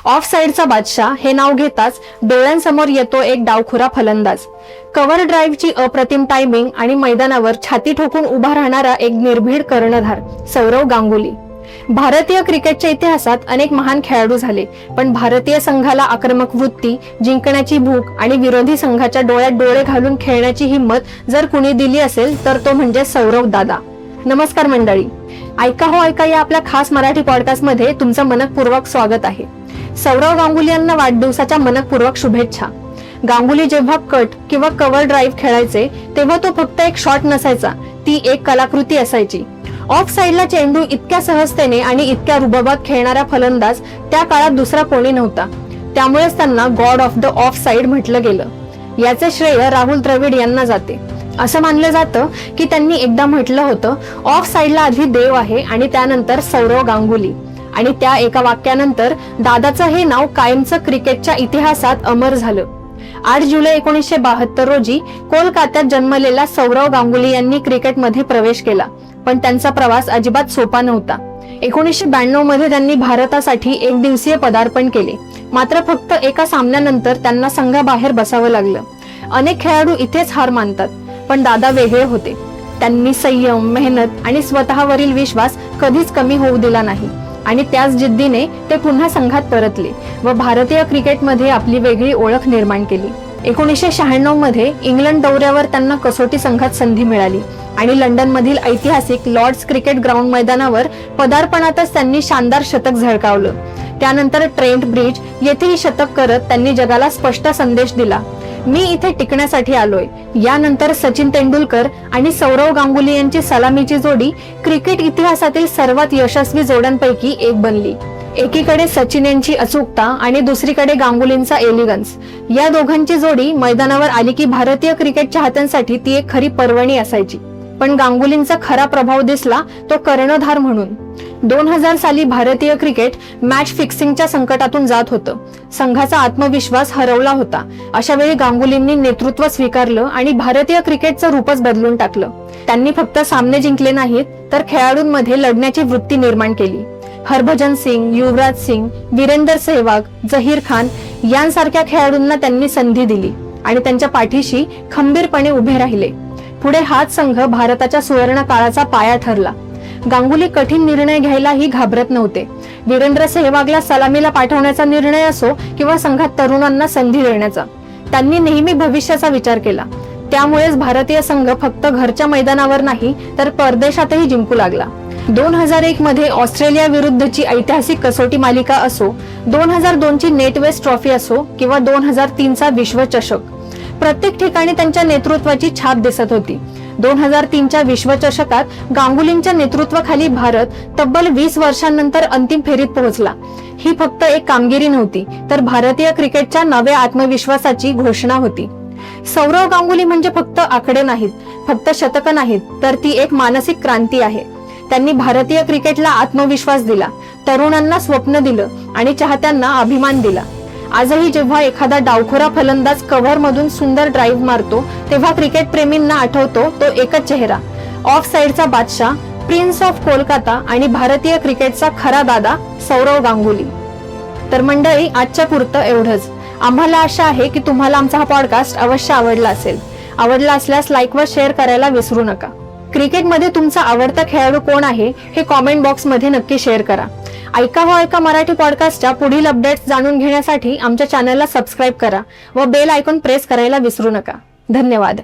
Of साइडचा बादशाह हे नाव घेताच डोळ्यांसमोर येतो एक डावखुरा फलंदाज। कव्हर ड्राईव्हची अप्रतिम टायमिंग आणि मैदानावर छाती ठोकून उभा राहणारा एक निर्भीड कर्णधार सौरव गांगुली। भारतीय क्रिकेटच्या इतिहासात अनेक महान खेळाडू झाले, पण भारतीय संघाला आक्रमक वृत्ती, जिंकण्याची भूक आणि विरोधी संघाच्या डोळ्यात डोळे घालून खेळण्याची हिंमत जर कुणी दिली असेल तर तो म्हणजे सौरव दादा। नमस्कार मंडळी, ऐका हो ऐका या आपल्या खास मराठी पॉडकास्ट मध्ये तुमचं मनपूर्वक स्वागत आहे। सौरव गांगुली यांना वाढदिवसाच्या मनपूर्वक शुभेच्छा। गांगुली जेव्हा कट किंवा कव्हर ड्राईव्ह खेळायचे तेव्हा तो फक्त एक शॉट नसायचा, ती एक कलाकृती असायची। ऑफ साइडला चेंडू इतक्या सहजतेने आणि इतक्या रुबाबात खेळणारा फलंदाज त्या काळात दुसरा कोणी नव्हता, त्यामुळेच त्यांना God of the of side म्हटलं गेलं। याचे श्रेय राहुल द्रविड यांना जाते। असं मानलं जातं की त्यांनी एकदा म्हटलं होतं, ऑफ साइडला आधी देव आहे आणि त्यानंतर सौरव गांगुली। आणि त्या एका वाक्यानंतर दादाचं हे नाव कायमचं क्रिकेटच्या इतिहासात अमर झालं। 8 जुलै 1972 रोजी कोलकात्यात जन्मलेला सौरव गांगुली यांनी क्रिकेटमध्ये प्रवेश केला, पण त्यांचा प्रवास अजिबात सोपा नव्हता। 1992 मध्ये त्यांनी भारतासाठी एक दिवसीय पदार्पण केले, मात्र फक्त एका सामन्यानंतर त्यांना संघाबाहेर बसावं लागलं। अनेक खेळाडू इथेच हार मानतात, पण दादा वेगळे होते। त्यांनी संयम, मेहनत आणि स्वतःवरील विश्वास कधीच कमी होऊ दिला नाही आणि त्याच जिद्दीने ते पुन्हा संघात परतले व भारतीय क्रिकेटमध्ये आपली वेगळी ओळख निर्माण केली। 1996 मध्ये इंग्लंड दौऱ्यावर त्यांना कसोटी संघात संधी मिळाली आणि लंडन मधील ऐतिहासिक लॉर्ड्स क्रिकेट ग्राउंड मैदानावर पदार्पणातच त्यांनी शानदार शतक झळकावलं। त्यानंतर ट्रेंट ब्रिज येथेही शतक करत त्यांनी जगाला स्पष्ट संदेश दिला, मी इथे टिकण्यासाठी आलोय। यानंतर सचिन तेंडुलकर आणि सौरव गांगुली यांची सलामीची जोडी क्रिकेट इतिहासातील सर्वात यशस्वी जोड्यांपैकी एक बनली। एकीकडे सचिन यांची अचूकता आणि दुसरीकडे गांगुलींचा एलिगन्स, या दोघांची जोडी मैदानावर आली की भारतीय क्रिकेट चाहत्यांसाठी ती एक खरी पर्वणी असायची। पण गांगुलींचा खरा प्रभाव दिसला तो कर्णधार म्हणून। 2000 साली भारतीय क्रिकेट मॅच फिक्सिंगच्या संकटातून जात होतं, संघाचा आत्मविश्वास हरवला होता। अशा वेळी गांगुलींनी नेतृत्व स्वीकारलं आणि भारतीय क्रिकेटचं रूपच बदलून टाकलं। त्यांनी फक्त सामने जिंकले नाहीत, तर खेळाडूंमध्ये लढण्याची वृत्ती निर्माण केली। हरभजन सिंग, युवराज सिंग, वीरेंद्र सहवाग, जहीर खान यांसारख्या खेळाडूंना त्यांनी संधी दिली आणि त्यांच्या पाठीशी खंबीरपणे उभे राहिले। पुढे हाच संघ भारताच्या सुवर्ण काळाचा पाया ठरला। गांगुली कठीण निर्णय घ्यायलाही घाबरत नव्हते। वीरेंद्र सहवागला सलामीला पाठवण्याचा निर्णय असो किंवा संघात तरुणांना संधी देण्याचा, त्यांनी नेहमी भविष्याचा विचार केला। त्यामुळेच भारतीय संघ फक्त घरच्या मैदानावर नाही तर परदेशातही जिंकू लागला। 2001 मध्ये ऑस्ट्रेलिया विरुद्धची ऐतिहासिक कसोटी मालिका असो, 2002 ची नेटवेस्ट ट्रॉफी असो किंवा 2003 चा विश्वचषक, प्रत्येक ठिकाणी त्यांच्या नेतृत्वाची छाप दिसत होती। 2003 च्या विश्वचषकात गांगुलींच्या नेतृत्वाखाली भारत तब्बल 20 वर्षांनंतर अंतिम फेरीत पोहोचला। ही फक्त एक कामगिरी नव्हती, तर भारतीय क्रिकेटच्या नव्या आत्मविश्वासाची घोषणा होती। सौरव गांगुली म्हणजे फक्त आकडे नाहीत, फक्त शतक नाहीत, तर ती एक मानसिक क्रांती आहे। त्यांनी भारतीय क्रिकेटला आत्मविश्वास दिला, तरुणांना स्वप्न दिलं आणि चाहत्यांना अभिमान दिला। आजही जेव्हा एखादा डावखोरा फलंदाज कव्हर मधून सुंदर ड्राईव्ह मारतो, तेव्हा क्रिकेट प्रेमींना आठवतो तो एकच चेहरा, ऑफ साइडचा बादशाह, प्रिन्स ऑफ कोलकाता आणि भारतीय क्रिकेटचा खरा दादा सौरव गांगुली। तर मंडळी, आजच्या पुरतं एवढंच। आम्हाला आशा आहे की तुम्हाला आमचा हा पॉडकास्ट अवश्य आवडला असेल। आवडला असल्यास लाईक व शेअर करायला विसरू नका। क्रिकेटमध्ये तुमचा आवडता खेळाडू कोण आहे हे कॉमेंट बॉक्स मध्ये नक्की शेअर करा। ऐका हो ऐका मराठी पॉडकास्टच्या पुढील अपडेट्स जाणून घेण्यासाठी आमच्या चॅनलला सबस्क्राईब करा व बेल आयकॉन प्रेस करायला विसरू नका। धन्यवाद।